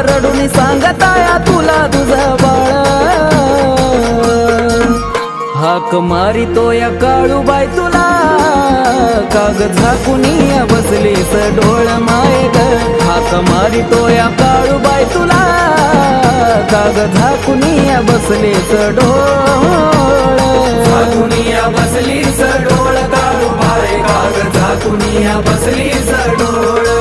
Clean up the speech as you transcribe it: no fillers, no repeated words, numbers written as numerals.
रडून सांगताया तुला तुझं बाळ हाक मारितो या काळूबाई तुला काग झाकुनिया बसलीस डोळ माय ग हाक मारितो या काळूबाई तुला काग झाकुनिया बसलीस डोळ झाकुनिया बसलीस डोळ काळूबाई काग झाकुनिया बसलीस डोळ